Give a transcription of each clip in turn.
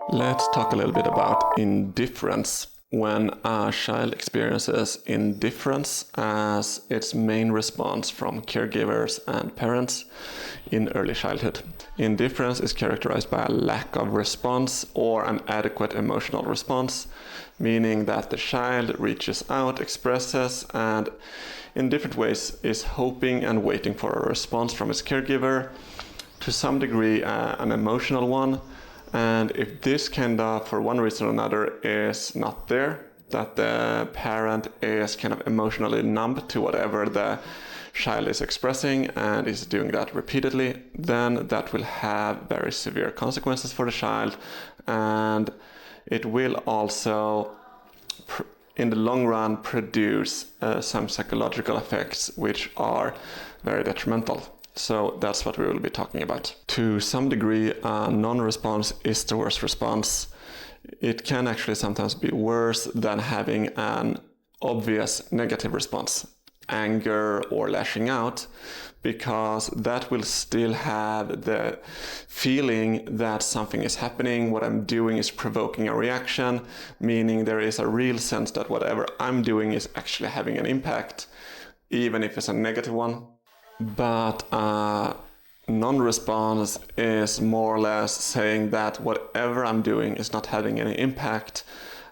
Let's talk a little bit about indifference. When a child experiences indifference as its main response from caregivers and parents in early childhood. Indifference is characterized by a lack of response or an adequate emotional response, meaning that the child reaches out, expresses, and in different ways is hoping and waiting for a response from its caregiver, to some degree an emotional one. And if this for one reason or another, is not there, that the parent is kind of emotionally numb to whatever the child is expressing and is doing that repeatedly, then that will have very severe consequences for the child, and it will also in the long run produce some psychological effects which are very detrimental. So that's what we will be talking about. To some degree, a non-response is the worst response. It can actually sometimes be worse than having an obvious negative response, anger or lashing out, because that will still have the feeling that something is happening, what I'm doing is provoking a reaction, meaning there is a real sense that whatever I'm doing is actually having an impact, even if it's a negative one. But non-response is more or less saying that whatever I'm doing is not having any impact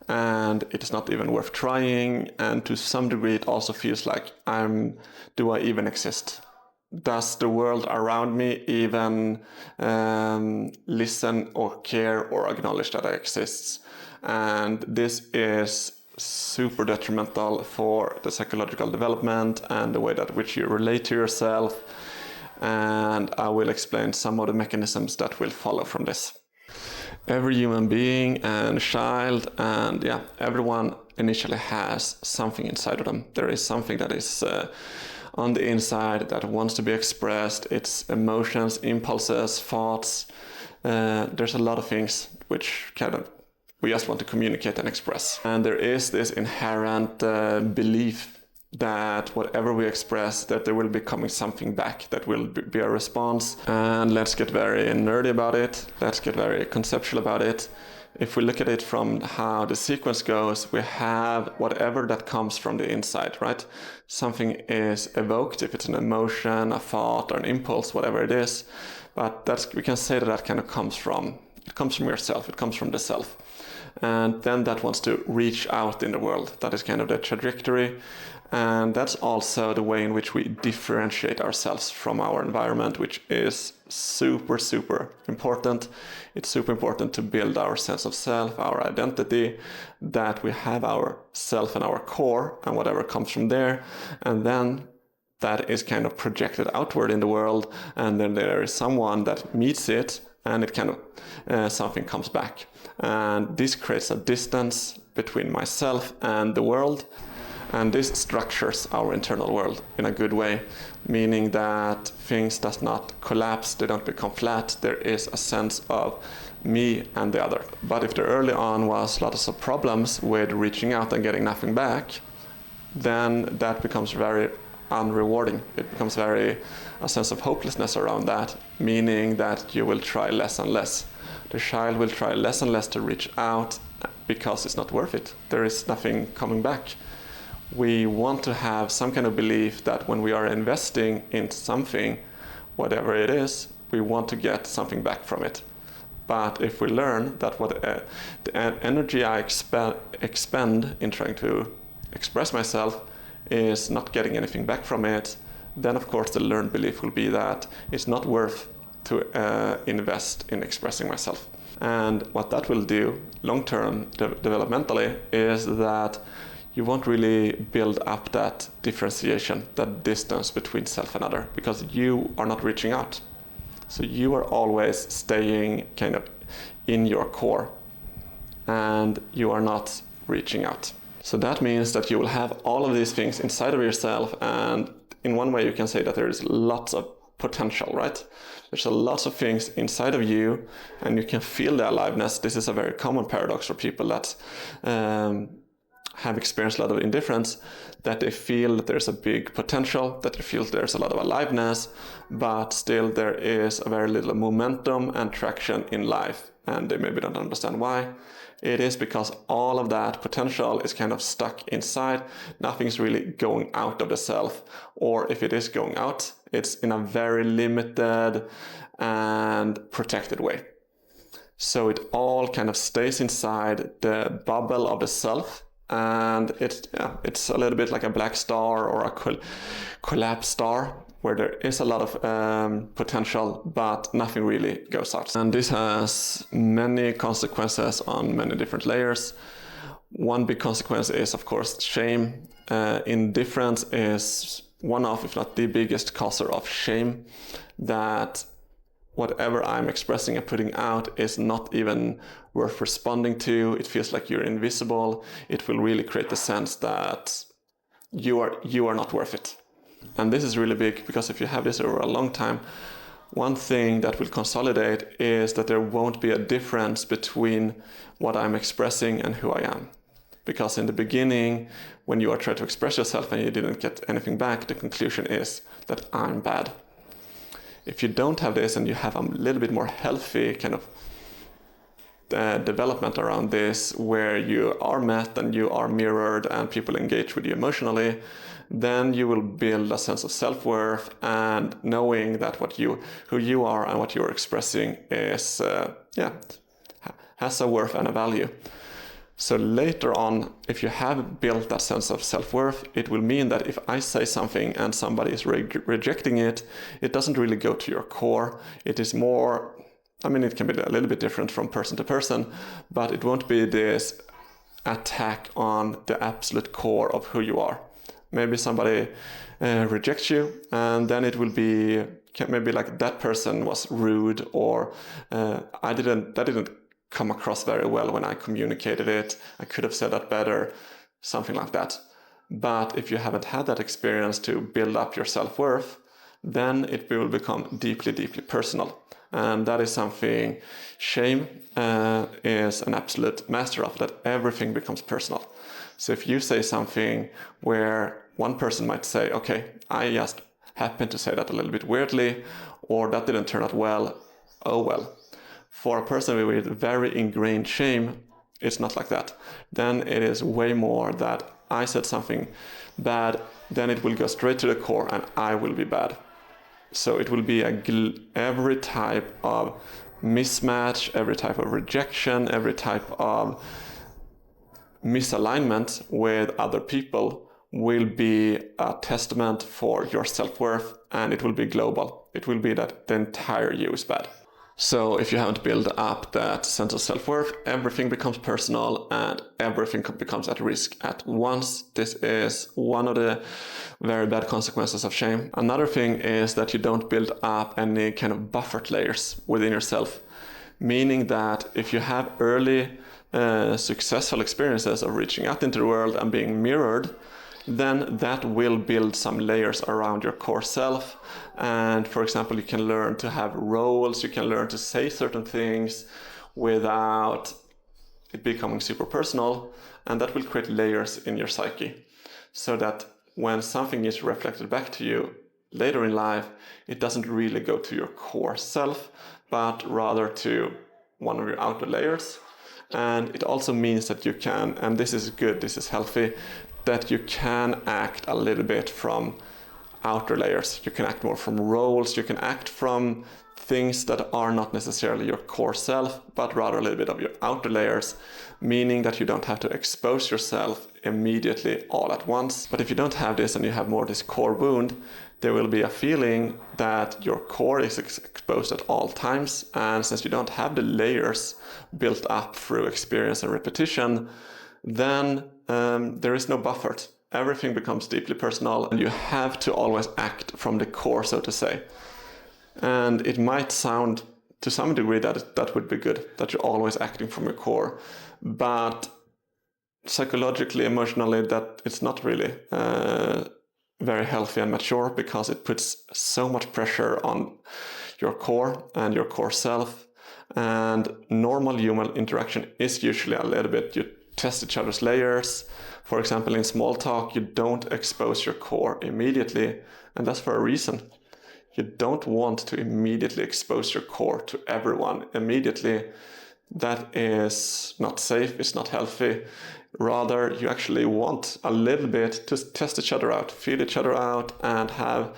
and it is not even worth trying, and to some degree it also feels like do I even exist? Does the world around me even listen or care or acknowledge that I exist? And this is super detrimental for the psychological development and the way that which you relate to yourself, and I will explain some of the mechanisms that will follow from this. Every human being and child and everyone initially has something inside of them. There is something that is on the inside that wants to be expressed. It's emotions, impulses, thoughts. There's a lot of things which we just want to communicate and express. And there is this inherent belief that whatever we express, that there will be coming something back, that will be a response. And let's get very nerdy about it. Let's get very conceptual about it. If we look at it from how the sequence goes, we have whatever that comes from the inside, right? Something is evoked, if it's an emotion, a thought, or an impulse, whatever it is. But we can say that kind of comes from yourself, it comes from the self. And then that wants to reach out in the world. That is kind of the trajectory. And that's also the way in which we differentiate ourselves from our environment, which is super, super important. It's super important to build our sense of self, our identity, that we have our self and our core and whatever comes from there. And then that is kind of projected outward in the world. And then there is someone that meets it and it kind of something comes back. And this creates a distance between myself and the world. And this structures our internal world in a good way, meaning that things does not collapse, they don't become flat. There is a sense of me and the other. But if there early on was lots of problems with reaching out and getting nothing back, then that becomes very unrewarding. It becomes a sense of hopelessness around that, meaning that you will try less and less. The child will try less and less to reach out because it's not worth it. There is nothing coming back. We want to have some kind of belief that when we are investing in something, whatever it is, we want to get something back from it. But if we learn that the energy I expend in trying to express myself is not getting anything back from it, then of course the learned belief will be that it's not worth to invest in expressing myself. And what that will do long-term developmentally is that you won't really build up that differentiation, that distance between self and other, because you are not reaching out. So you are always staying kind of in your core and you are not reaching out. So that means that you will have all of these things inside of yourself, and in one way you can say that there is lots of potential, right? There's lots of things inside of you and you can feel the aliveness. This is a very common paradox for people that have experienced a lot of indifference, that they feel that there's a big potential, that they feel there's a lot of aliveness, but still there is a very little momentum and traction in life. and they maybe don't understand why. It is because all of that potential is kind of stuck inside. Nothing's really going out of the self, or if it is going out, it's in a very limited and protected way. So it all kind of stays inside the bubble of the self, and it's a little bit like a black star or a collapsed star, where there is a lot of potential, but nothing really goes out. And this has many consequences on many different layers. One big consequence is, of course, shame. Indifference is one of, if not the biggest causer of shame, that whatever I'm expressing and putting out is not even worth responding to. It feels like you're invisible. It will really create the sense that you are not worth it. And this is really big, because if you have this over a long time, one thing that will consolidate is that there won't be a difference between what I'm expressing and who I am. Because in the beginning, when you are trying to express yourself and you didn't get anything back, the conclusion is that I'm bad. If you don't have this and you have a little bit more healthy kind of development around this, where you are met and you are mirrored and people engage with you emotionally, then you will build a sense of self-worth, and knowing that who you are and what you're expressing is has a worth and a value. So later on, if you have built that sense of self-worth, it will mean that if I say something and somebody is rejecting it, it doesn't really go to your core. It is more, it can be a little bit different from person to person, but it won't be this attack on the absolute core of who you are. Maybe somebody rejects you, and then it will be maybe like that person was rude, or that didn't come across very well when I communicated it. I could have said that better, something like that. But if you haven't had that experience to build up your self-worth, then it will become deeply, deeply personal. And that is something shame is an absolute master of, that everything becomes personal. So if you say something where one person might say, okay, I just happened to say that a little bit weirdly, or that didn't turn out well, oh well. For a person with very ingrained shame, it's not like that. Then it is way more that I said something bad, then it will go straight to the core and I will be bad. So it will be every type of mismatch, every type of rejection, every type of misalignment with other people will be a testament for your self-worth, and it will be global. It will be that the entire you is bad. So if you haven't built up that sense of self-worth, everything becomes personal and everything becomes at risk at once. This is one of the very bad consequences of shame. Another thing is that you don't build up any kind of buffered layers within yourself, meaning that if you have early successful experiences of reaching out into the world and being mirrored, then that will build some layers around your core self. And for example, you can learn to have roles, you can learn to say certain things without it becoming super personal, and that will create layers in your psyche, so that when something is reflected back to you later in life, it doesn't really go to your core self, but rather to one of your outer layers. And it also means that you can, and this is good, this is healthy, that you can act a little bit from outer layers. You can act more from roles, you can act from things that are not necessarily your core self, but rather a little bit of your outer layers, meaning that you don't have to expose yourself immediately all at once. But if you don't have this and you have more this core wound, there will be a feeling that your core is exposed at all times. And since you don't have the layers built up through experience and repetition, then there is no buffer. Everything becomes deeply personal, and you have to always act from the core, so to say. And it might sound to some degree that would be good, that you're always acting from your core. But psychologically, emotionally, that it's not really very healthy and mature, because it puts so much pressure on your core and your core self. And normal human interaction is usually a little bit, you test each other's layers. For example, in small talk, you don't expose your core immediately, and that's for a reason. You don't want to immediately expose your core to everyone immediately, That is not safe, it's not healthy. Rather, you actually want a little bit to test each other out, feel each other out, and have,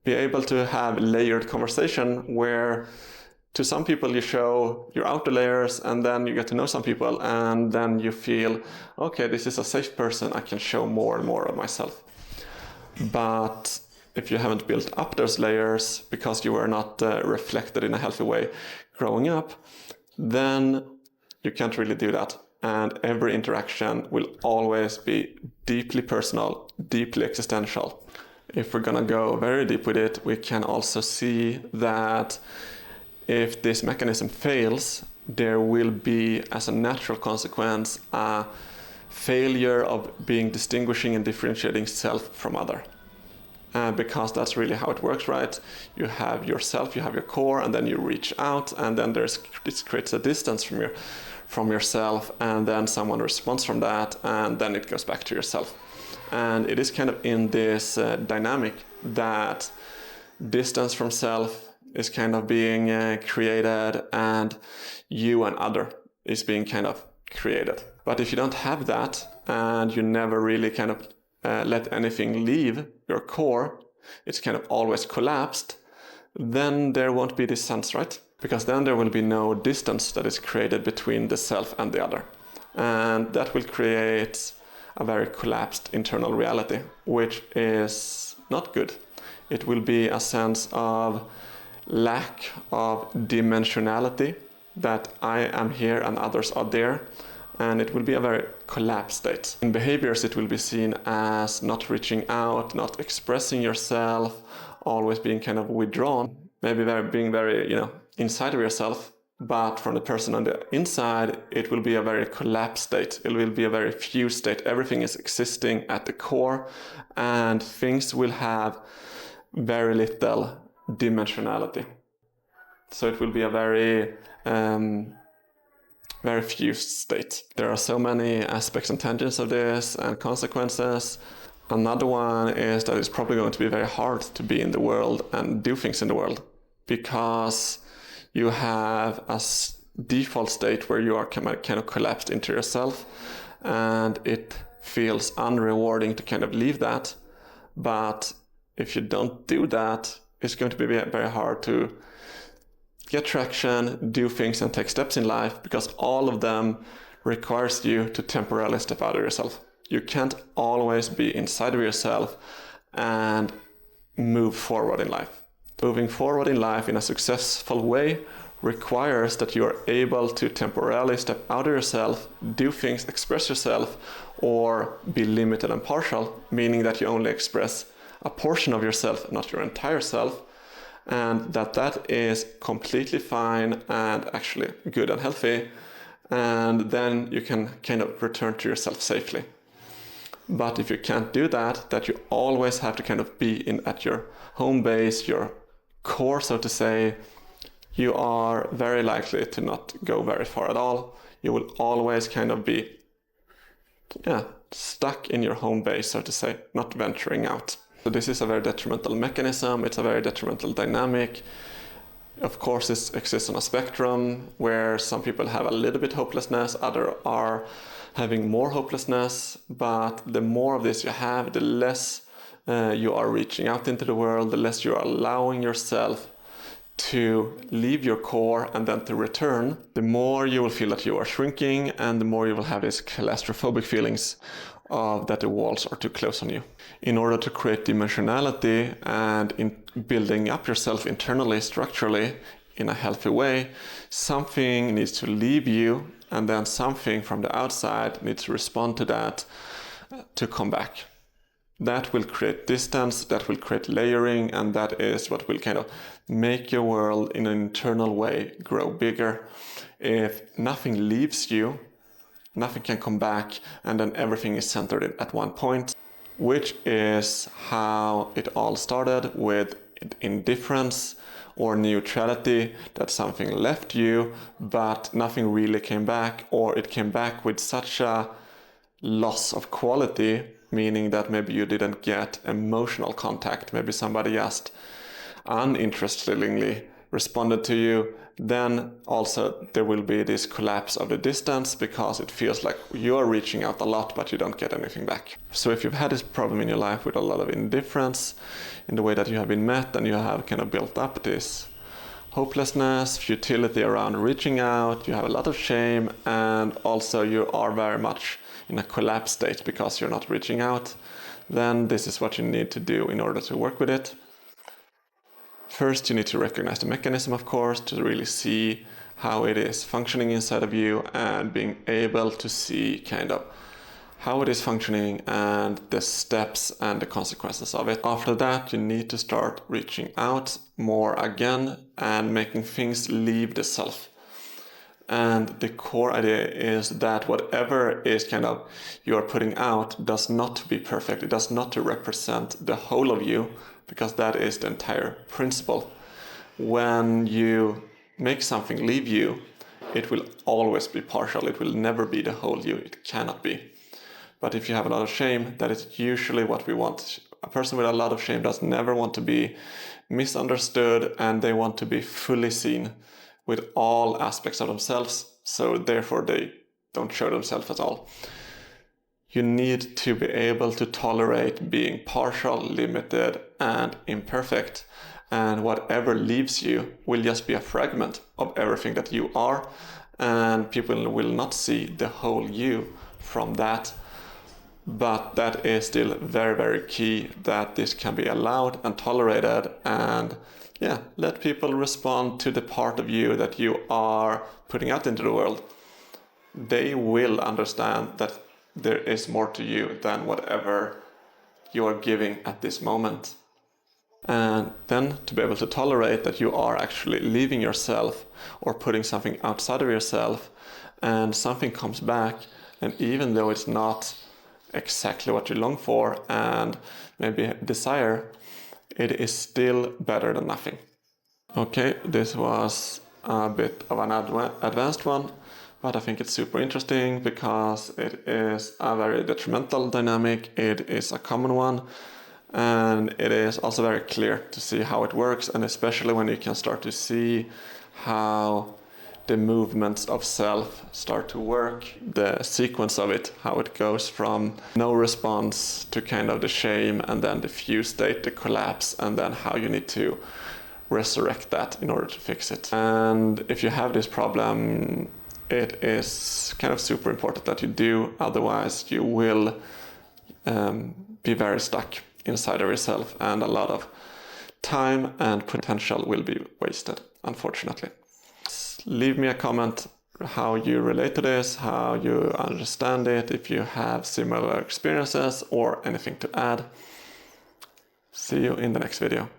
be able to have layered conversation where to some people you show your outer layers, and then you get to know some people, and then you feel, okay, this is a safe person, I can show more and more of myself. But if you haven't built up those layers because you were not reflected in a healthy way growing up, then you can't really do that. And every interaction will always be deeply personal, deeply existential. If we're gonna go very deep with it, we can also see that if this mechanism fails, there will be, as a natural consequence, a failure of being distinguishing and differentiating self from other. Because that's really how it works, right? You have yourself, you have your core, and then you reach out, and then this creates a distance from yourself, and then someone responds from that, and then it goes back to yourself. And it is kind of in this dynamic that distance from self is kind of being created, and you and other is being kind of created. But if you don't have that, and you never really kind of let anything leave your core, it's kind of always collapsed, then there won't be this sense, right? Because then there will be no distance that is created between the self and the other. And that will create a very collapsed internal reality, which is not good. It will be a sense of lack of dimensionality, that I am here and others are there, and it will be a very collapsed state. In behaviors, it will be seen as not reaching out, not expressing yourself, always being kind of withdrawn, maybe being very, inside of yourself. But from the person on the inside, it will be a very collapsed state. It will be a very fused state. Everything is existing at the core, and things will have very little dimensionality. So it will be a very fused state. There are so many aspects and tangents of this and consequences. Another one is that it's probably going to be very hard to be in the world and do things in the world, because you have a default state where you are kind of collapsed into yourself, and it feels unrewarding to kind of leave that. But if you don't do that, it's going to be very hard to get traction, do things, and take steps in life, because all of them requires you to temporarily step out of yourself. You can't always be inside of yourself and move forward in life. Moving forward in life in a successful way requires that you are able to temporarily step out of yourself, do things, express yourself, or be limited and partial, meaning that you only express a portion of yourself, not your entire self, and that is completely fine and actually good and healthy, and then you can kind of return to yourself safely. But if you can't do that, that you always have to kind of be at your home base, your core, so to say, you are very likely to not go very far at all. You will always kind of be stuck in your home base, so to say, not venturing out. So this is a very detrimental mechanism, it's a very detrimental dynamic. Of course, this exists on a spectrum where some people have a little bit hopelessness, others are having more hopelessness, but the more of this you have, the less you are reaching out into the world, the less you are allowing yourself to leave your core and then to return, the more you will feel that you are shrinking, and the more you will have these claustrophobic feelings of that the walls are too close on you. In order to create dimensionality and in building up yourself internally, structurally, in a healthy way, something needs to leave you, and then something from the outside needs to respond to that to come back. That will create distance, that will create layering, and that is what will kind of make your world in an internal way grow bigger. If nothing leaves you, nothing can come back, and then everything is centered at one point, which is how it all started with indifference or neutrality, that something left you, but nothing really came back, or it came back with such a loss of quality, meaning that maybe you didn't get emotional contact, maybe somebody just uninterestedly responded to you, then also there will be this collapse of the distance because it feels like you're reaching out a lot but you don't get anything back. So if you've had this problem in your life with a lot of indifference in the way that you have been met, and you have kind of built up this hopelessness, futility around reaching out, you have a lot of shame, and also you are very much in a collapse state because you're not reaching out, then this is what you need to do in order to work with it. First, you need to recognize the mechanism, of course, to really see how it is functioning inside of you and being able to see kind of how it is functioning and the steps and the consequences of it. After that, you need to start reaching out more again and making things leave the self. And the core idea is that whatever is kind of you are putting out does not be perfect. It does not represent the whole of you, because that is the entire principle. When you make something leave you, it will always be partial. It will never be the whole you. It cannot be. But if you have a lot of shame, that is usually what we want. A person with a lot of shame does never want to be misunderstood, and they want to be fully seen with all aspects of themselves. So therefore they don't show themselves at all. You need to be able to tolerate being partial, limited, and imperfect. And whatever leaves you will just be a fragment of everything that you are. And people will not see the whole you from that. But that is still very, very key that this can be allowed and tolerated, and let people respond to the part of you that you are putting out into the world. They will understand that there is more to you than whatever you are giving at this moment. And then to be able to tolerate that you are actually leaving yourself or putting something outside of yourself, and something comes back, and even though it's not exactly what you long for and maybe desire, it is still better than nothing. Okay, this was a bit of an advanced one, but I think it's super interesting because it is a very detrimental dynamic. It is a common one, and it is also very clear to see how it works, and especially when you can start to see how the movements of self start to work, the sequence of it, how it goes from no response to kind of the shame, and then the fuse state, the collapse, and then how you need to resurrect that in order to fix it. And if you have this problem, it is kind of super important that you do, otherwise you will be very stuck inside of yourself, and a lot of time and potential will be wasted, unfortunately. Leave me a comment how you relate to this, how you understand it, if you have similar experiences or anything to add. See you in the next video.